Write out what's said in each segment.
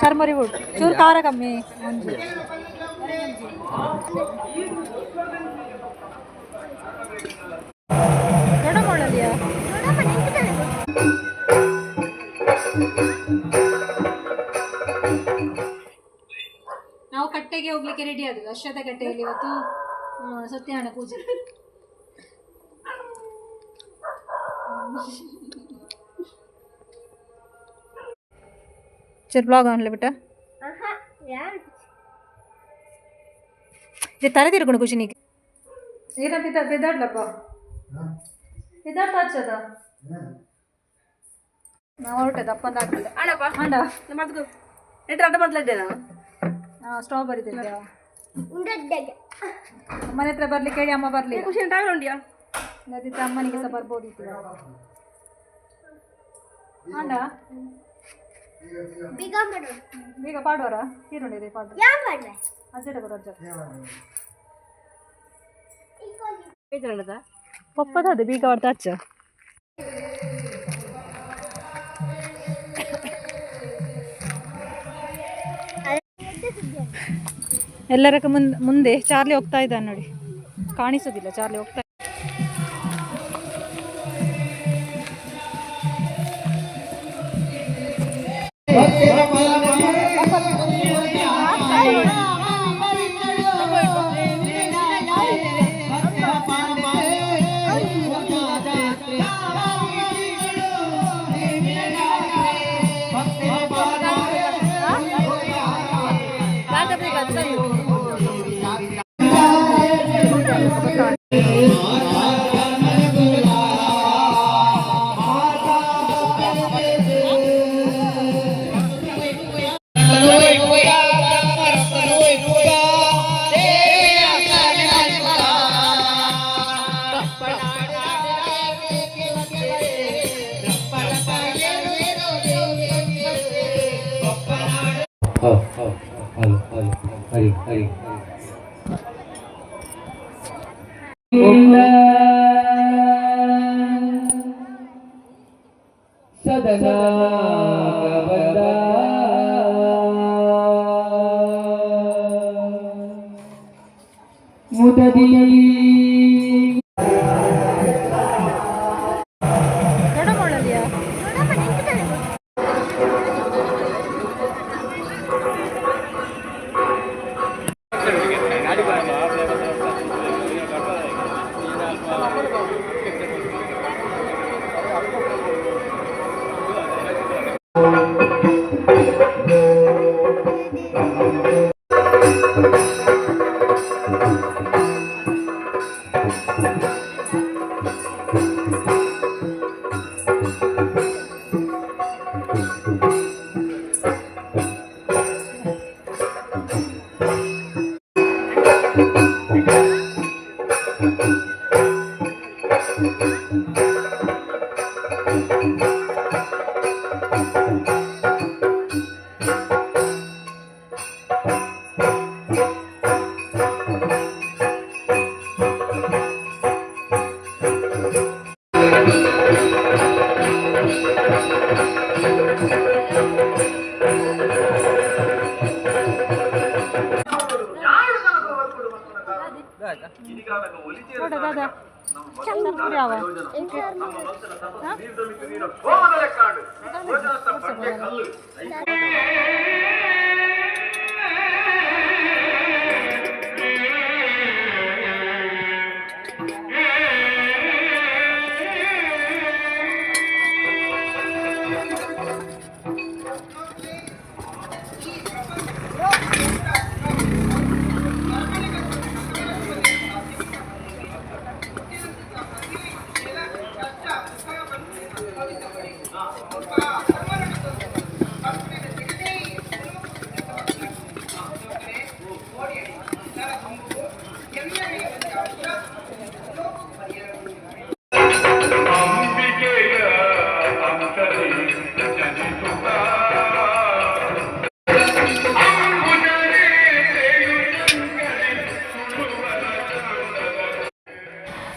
ಚರ್ಮರಿ wood ಚೂರು ಖಾರ ಕಮ್ಮಿ ಮಂಜು ದೊಡ್ಡ ಮಾಡಲಿಯಾ ನಾವು ಕಟ್ಟೆಗೆ ಹೋಗ್ಲಿಕ್ಕೆ ರೆಡಿ ಆದ್ವಿ ಅಶ್ವತ್ಥ ಕಟ್ಟೆಯಲ್ಲಿ ಇವತ್ತು ಸತ್ಯನಾರಾಯಣ ಪೂಜೆ चल ब्लॉग आणलं बेटा जे तारे तिरकणं कुछ नहीं ये ना पिता बेदार लपा बेदार ताच चदा ना औरटे दप्पन दाखले आणा पा आंडा नमस्कार एट रट बदलड्डे ना स्ट्रॉबेरी तिंदा उंडड्डेगे अम्मने हत्र ಬರ್ಲಿಕ್ಕೆ ಹೇಳಿ ಅಮ್ಮ ಬರ್ಲಿಲ್ಲ ಖುಷಿ ಉಂಟಾಗಲ್ಲ ಉಂಡಿಯಾ ನದಿತ ಅಮ್ಮನಿಗೆ ಸಹ ಬರ್ಬೋದಿತ್ತು ಆಂಡಾ ಬೇಗ ಪಾಡುವರ ತೀರುಂಡಿದೆ ಪಾಡು ಅಜ್ಜಟ ಬರೋ ಅಜ್ಜ ಪಪ್ಪದ ಅದು ಬೀಗ ಮಾಡ್ತಾ ಅಚ್ಚ ಎಲ್ಲರಕ್ಕೆ ಮುಂದೆ ಚಾರ್ಲಿ ಹೋಗ್ತಾ ಇದ್ದಾನೆ ನೋಡಿ ಕಾಣಿಸೋದಿಲ್ಲ ಚಾರ್ಲಿ ಹೋಗ್ತಾ हरी हरी सदना बंदा मुददी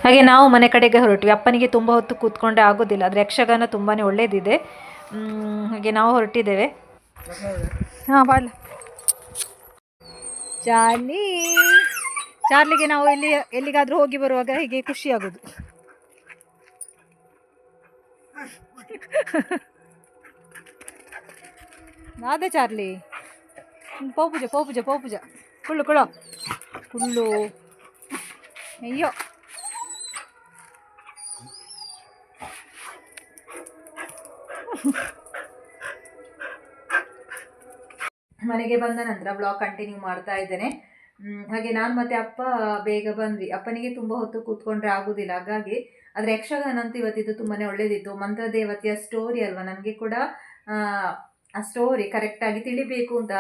ಹಾಗೆ ನಾವು ಮನೆ ಕಡೆಗೆ ಹೊರಟ್ವಿ. ಅಪ್ಪನಿಗೆ ತುಂಬ ಹೊತ್ತು ಕೂತ್ಕೊಂಡೆ ಆಗೋದಿಲ್ಲ, ಆದರೆ ಯಕ್ಷಗಾನ ತುಂಬಾ ಒಳ್ಳೆಯದಿದೆ. ಹಾಗೆ ನಾವು ಹೊರಟಿದ್ದೇವೆ. ಹಾಂ ಬಾಡ್ಲ ಚಾರ್ಲಿ. ಚಾರ್ಲಿಗೆ ನಾವು ಎಲ್ಲಿಗಾದರೂ ಹೋಗಿ ಬರುವಾಗ ಹೀಗೆ ಖುಷಿ ಆಗೋದು. ಅದೇ ಚಾರ್ಲಿ ಪೋಪುಜ ಪೋಪುಜ ಪೋಪುಜ ಕುಳ್ಳು ಕುಳ್ಳೋ ಕುಳ್ಳು. ಅಯ್ಯೋ ಮನೆಗೆ ಬಂದ ನಂತರ ಬ್ಲಾಗ್ ಕಂಟಿನ್ಯೂ ಮಾಡ್ತಾ ಇದ್ದೇನೆ. ಹಾಗೆ ನಾನು ಮತ್ತೆ ಅಪ್ಪ ಬೇಗ ಬಂದ್ವಿ. ಅಪ್ಪನಿಗೆ ತುಂಬ ಹೊತ್ತು ಕೂತ್ಕೊಂಡ್ರೆ ಆಗೋದಿಲ್ಲ, ಹಾಗಾಗಿ ಆದರೆ ಯಕ್ಷಗಾನ ಅಂತೂ ಇವತ್ತಿದ್ದು ತುಂಬಾ ಒಳ್ಳೇದಿತ್ತು. ಮಂತ್ರದೇವತೆಯ ಸ್ಟೋರಿ ಅಲ್ವಾ, ನನಗೆ ಕೂಡ ಆ ಸ್ಟೋರಿ ಕರೆಕ್ಟಾಗಿ ತಿಳಿಬೇಕು ಅಂತ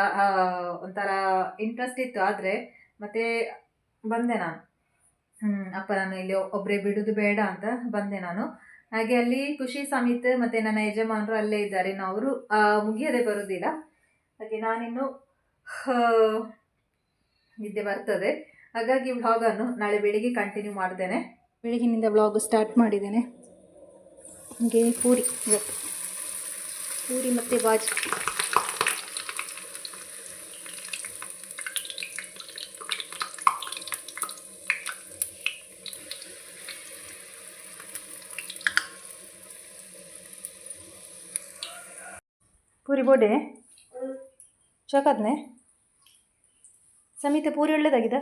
ಒಂಥರ ಇಂಟ್ರೆಸ್ಟ್ ಇತ್ತು. ಆದರೆ ಮತ್ತೆ ಬಂದೆ ನಾನು. ಅಪ್ಪ ನಾನು ಇಲ್ಲಿ ಒಬ್ಬರೇ ಬಿಡೋದು ಬೇಡ ಅಂತ ಬಂದೆ ನಾನು. ಹಾಗೆ ಅಲ್ಲಿ ಖುಷಿ ಸಮಿತ್ ಮತ್ತು ನನ್ನ ಯಜಮಾನರು ಅಲ್ಲೇ ಇದ್ದಾರೆ. ಇನ್ನು ಅವರು ಮುಗಿಯದೆ ಬರೋದಿಲ್ಲ. ಹಾಗೆ ನಾನಿನ್ನು ನಿದ್ದೆ ಬರ್ತದೆ, ಹಾಗಾಗಿ ವ್ಲಾಗನ್ನು ನಾಳೆ ಬೆಳಿಗ್ಗೆ ಕಂಟಿನ್ಯೂ ಮಾಡ್ತೇನೆ. ಬೆಳಗಿನಿಂದ ವ್ಲಾಗ್ ಸ್ಟಾರ್ಟ್ ಮಾಡಿದ್ದೇನೆ. ಹಾಗೆ ಪೂರಿ, ಇವತ್ತು ಪೂರಿ ಮತ್ತು ಬಾಜಿ. ಪೂರಿ ಬೋಡೆ ಚೊಕದ್ನೆ ಸಮಿತ ಪೂರಿ ಒಳ್ಳೆದಾಗಿದ.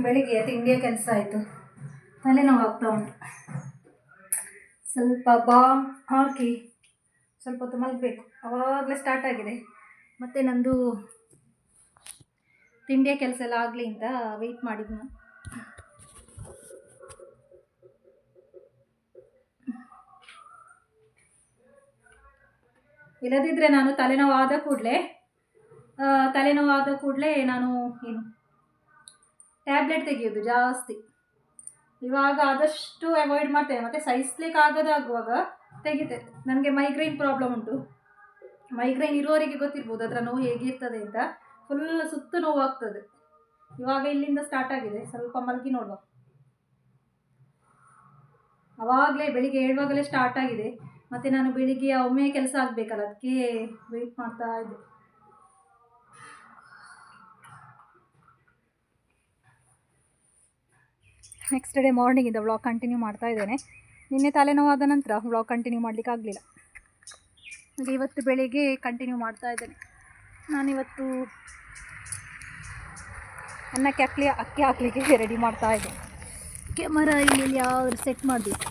ಬೆಳಿಗ್ಗೆ ತಿಂಡಿಯ ಕೆಲಸ ಆಯಿತು, ತಲೆನೋವು ಆಗ್ತಾ ಉಂಟು. ಸ್ವಲ್ಪ ಬಾಮ್ ಹಾಕಿ ಸ್ವಲ್ಪ ಹೊತ್ತು ಮಲಗಬೇಕು, ಆವಾಗಲೇ ಸ್ಟಾರ್ಟ್ ಆಗಿದೆ. ಮತ್ತು ನಂದು ತಿಂಡಿಯ ಕೆಲಸ ಎಲ್ಲ ಆಗಲಿ ಅಂತ ವೆಯ್ಟ್ ಮಾಡಿದ್ನು. ಇಲ್ಲದಿದ್ದರೆ ನಾನು ತಲೆನೋವಾದ ಕೂಡಲೇ ನಾನು ಏನು ಟ್ಯಾಬ್ಲೆಟ್ ತೆಗೆಯೋದು ಜಾಸ್ತಿ. ಇವಾಗ ಆದಷ್ಟು ಅವಾಯ್ಡ್ ಮಾಡ್ತೇನೆ. ಮತ್ತು ಸಹಿಸ್ಲಿಕ್ಕೆ ಆಗದಾಗುವಾಗ ತೆಗಿತೇನೆ. ನನಗೆ ಮೈಗ್ರೈನ್ ಪ್ರಾಬ್ಲಮ್ ಉಂಟು. ಮೈಗ್ರೈನ್ ಇರುವವರಿಗೆ ಗೊತ್ತಿರ್ಬೋದು ಅದರ ನೋವು ಹೇಗಿರ್ತದೆ ಅಂತ. ಫುಲ್ ಸುತ್ತು ನೋವಾಗ್ತದೆ. ಇವಾಗ ಇಲ್ಲಿಂದ ಸ್ಟಾರ್ಟ್ ಆಗಿದೆ. ಸ್ವಲ್ಪ ಮಲಗಿ ನೋಡುವ. ಆವಾಗಲೇ ಬೆಳಿಗ್ಗೆ ಏಳುವಾಗಲೇ ಸ್ಟಾರ್ಟ್ ಆಗಿದೆ. ಮತ್ತು ನಾನು ಬೆಳಿಗ್ಗೆ ಒಮ್ಮೆ ಕೆಲಸ ಆಗಬೇಕಲ್ಲ, ಅದಕ್ಕೆ ವೆಯ್ಟ್ ಮಾಡ್ತಾ ಇದ್ದೆ. ನೆಕ್ಸ್ಟ್ ಡೇ ಮಾರ್ನಿಂಗಿಂದ ವ್ಲಾಗ್ ಕಂಟಿನ್ಯೂ ಮಾಡ್ತಾ ಇದ್ದೇನೆ. ನಿನ್ನೆ ತಲೆನೋವಾದ ನಂತರ ವ್ಲಾಗ್ ಕಂಟಿನ್ಯೂ ಮಾಡಲಿಕ್ಕೆ ಆಗಲಿಲ್ಲ. ಹಾಗೆ ಇವತ್ತು ಬೆಳಿಗ್ಗೆ ಕಂಟಿನ್ಯೂ ಮಾಡ್ತಾ ಇದ್ದೇನೆ. ನಾನಿವತ್ತು ಅನ್ನಕ್ಕೆ ಅಕ್ಕಿ ಹಾಕಲಿಕ್ಕೆ ರೆಡಿ ಮಾಡ್ತಾ ಇದ್ದೇನೆ. ಕ್ಯಾಮರಾ ಇಲ್ಲಿ ಯಾವ್ದು ಸೆಟ್ ಮಾಡಬೇಕು.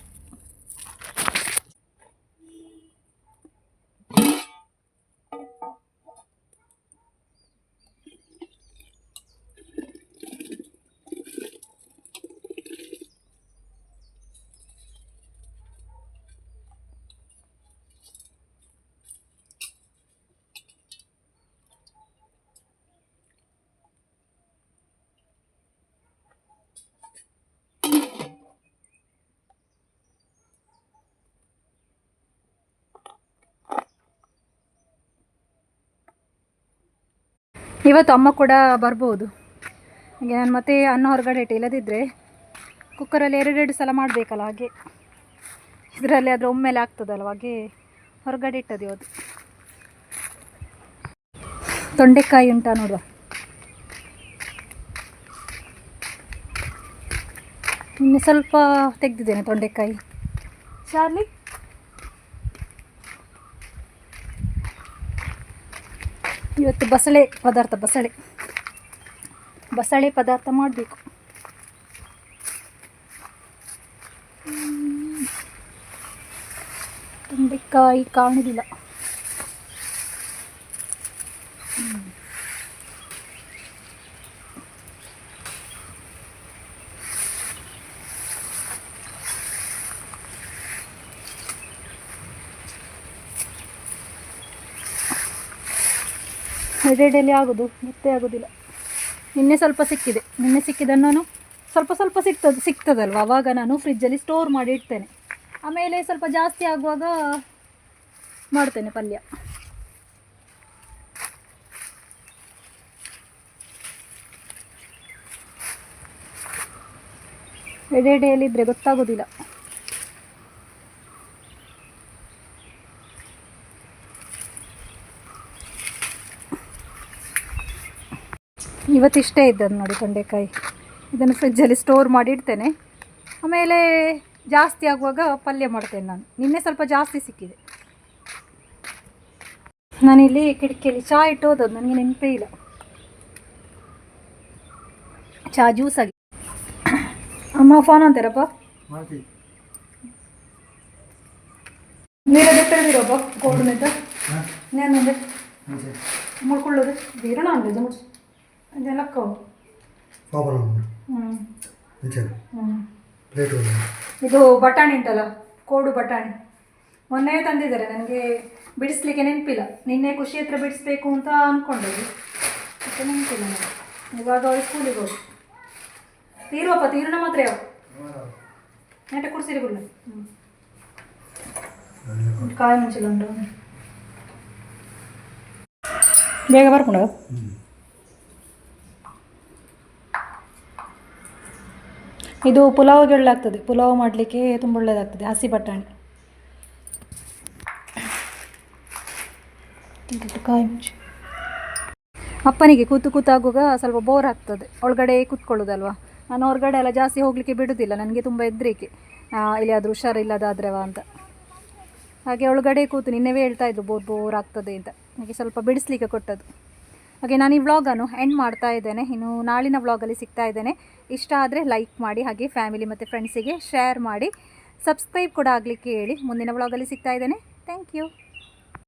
ಇವತ್ತು ಅಮ್ಮ ಕೂಡ ಬರ್ಬೋದು. ಹಾಗೆ ನಾನು ಮತ್ತೆ ಅನ್ನ ಹೊರಗಡೆ ಇಟ್ಟೆ, ಇಲ್ಲದಿದ್ದರೆ ಕುಕ್ಕರಲ್ಲಿ 2 ಸಲ ಮಾಡಬೇಕಲ್ಲ. ಹಾಗೆ ಇದರಲ್ಲಿ ಆದರೆ ಒಮ್ಮೆಲೆ ಆಗ್ತದಲ್ವ, ಹಾಗೆ ಹೊರಗಡೆ ಇಟ್ಟದ್ದು ಇವತ್ತು. ತೊಂಡೆಕಾಯಿ ಉಂಟಾ ನೋಡುವ. ಇನ್ನು ಸ್ವಲ್ಪ ತೆಗೆದಿದ್ದೇನೆ ತೊಂಡೆಕಾಯಿ. ಚಾರ್ಲಿ ಇವತ್ತು ಬಸಳೆ ಪದಾರ್ಥ ಮಾಡಬೇಕು. ತೊಂಡೆಕಾಯಿ ಕಾಣುವುದಿಲ್ಲ. ಎಡೆಯಲ್ಲಿ ಆಗೋದು ಮತ್ತೆ ಆಗೋದಿಲ್ಲ. ನಿನ್ನೆ ಸ್ವಲ್ಪ ಸಿಕ್ಕಿದೆ. ನಿನ್ನೆ ಸಿಕ್ಕಿದ್ದನ್ನು ನಾನು ಸ್ವಲ್ಪ ಸಿಗ್ತದಲ್ವ, ಆವಾಗ ನಾನು ಫ್ರಿಜ್ಜಲ್ಲಿ ಸ್ಟೋರ್ ಮಾಡಿ ಇಡ್ತೇನೆ. ಆಮೇಲೆ ಸ್ವಲ್ಪ ಜಾಸ್ತಿ ಆಗುವಾಗ ಮಾಡ್ತೇನೆ ಪಲ್ಯ. ಎಡೆಯಲ್ಲಿದ್ದರೆ ಗೊತ್ತಾಗೋದಿಲ್ಲ. ಇವತ್ತಿಷ್ಟೇ ಇದ್ದದ್ದು ನೋಡಿ ತೊಂಡೆಕಾಯಿ. ಇದನ್ನು ಫ್ರಿಜ್ಜಲ್ಲಿ ಸ್ಟೋರ್ ಮಾಡಿ ಇಡ್ತೇನೆ. ಆಮೇಲೆ ಜಾಸ್ತಿ ಆಗುವಾಗ ಪಲ್ಯ ಮಾಡ್ತೇನೆ ನಾನು. ನಿನ್ನೆ ಸ್ವಲ್ಪ ಜಾಸ್ತಿ ಸಿಕ್ಕಿದೆ. ನಾನಿಲ್ಲಿ ಕಿಟಕಿಯಲ್ಲಿ ಚಹಾ ಇಟ್ಟು ಹೋದದ್ದು, ನನಗೆ ನೆನಪೇ ಇಲ್ಲ. ಚಹಾ ಜ್ಯೂಸ್ ಆಗಿ. ಅಮ್ಮ ಫೋನ್ ಅಂತಾರಪ್ಪ, ನೀರೇ ಬಿಟ್ಟಿರೋಬ್ಬ ಕೋಲ್ಡ್ ಮೇಲೆ ನೇನಂದೆ ಮಾಡ್ಕೊಳ್ಳೋದು ಬೇರೋಣ ಅಂದೆ ಮುಡ್ಸು ಅದೆಲ್ಲ ಇದು ಬಟಾಣಿ ಉಂಟಲ್ಲ, ಕೋಡು ಬಟಾಣಿ ಮೊನ್ನೆ ತಂದಿದ್ದಾರೆ. ನನಗೆ ಬಿಡಿಸ್ಲಿಕ್ಕೆ ನೆನಪಿಲ್ಲ. ನಿನ್ನೆ ಖುಷಿ ಹತ್ರ ಬಿಡಿಸ್ಬೇಕು ಅಂತ ಅಂದ್ಕೊಂಡದ್ದು, ಮತ್ತೆ ನೆನಪಿಲ್ಲ ನನಗೆ. ಇವಾಗ ಅವ್ರು ಸ್ಕೂಲಿಗೆ ಹೋಗಿ ತೀರುವಪ್ಪ, ತೀರುನ ಮಾತ್ರ ಯಾವ ನೆಟ ಕುಡಿಸಿರಿ ಬಿಡ್ಲ. ಕಾಯಿ ಮುಂಚಿಲ್ಲ ಉಂಟು, ಬೇಗ ಬರ್ಕೊಂಡ. ಇದು ಪುಲಾವ್ಗೆ ಒಳ್ಳೆದಾಗ್ತದೆ, ಪುಲಾವ್ ಮಾಡಲಿಕ್ಕೆ ತುಂಬ ಒಳ್ಳೆಯದಾಗ್ತದೆ. ಹಸಿ ಬಟಾಣಿ ಕಾಯಿ ಮುಂಚೆ. ಅಪ್ಪನಿಗೆ ಕೂತು ಕೂತಾಗುವಾಗ ಸ್ವಲ್ಪ ಬೋರ್ ಆಗ್ತದೆ, ಒಳಗಡೆ ಕೂತ್ಕೊಳ್ಳೋದಲ್ವ. ನಾನು ಹೊರಗಡೆ ಎಲ್ಲ ಜಾಸ್ತಿ ಹೋಗಲಿಕ್ಕೆ ಬಿಡೋದಿಲ್ಲ, ನನಗೆ ತುಂಬ ಹೆದರಿಕೆ ಎಲ್ಲಿಯಾದರೂ ಹುಷಾರಿಲ್ಲದಾದ್ರವ ಅಂತ. ಹಾಗೆ ಒಳಗಡೆ ಕೂತು ನಿನ್ನೆವೇ ಹೇಳ್ತಾ ಇದ್ರು ಬೋರ್ ಆಗ್ತದೆ ಅಂತ. ನನಗೆ ಸ್ವಲ್ಪ ಬಿಡಿಸ್ಲಿಕ್ಕೆ ಕೊಟ್ಟದ್ದು. ಹಾಗೆ ನಾನು ಈ ವ್ಲಾಗನ್ನು ಎಂಡ್ ಮಾಡ್ತಾ ಇದ್ದೇನೆ. ಇನ್ನು ನಾಳಿನ ವ್ಲಾಗಲ್ಲಿ ಸಿಗ್ತಾ ಇದ್ದೇನೆ. ಇಷ್ಟ ಆದರೆ ಲೈಕ್ ಮಾಡಿ, ಹಾಗೆ ಫ್ಯಾಮಿಲಿ ಮತ್ತು ಫ್ರೆಂಡ್ಸಿಗೆ ಶೇರ್ ಮಾಡಿ, ಸಬ್ಸ್ಕ್ರೈಬ್ ಕೂಡ ಆಗಲಿಕ್ಕೆ ಹೇಳಿ. ಮುಂದಿನ ವ್ಲಾಗಲ್ಲಿ ಸಿಗ್ತಾ ಇದ್ದೇನೆ. Thank you.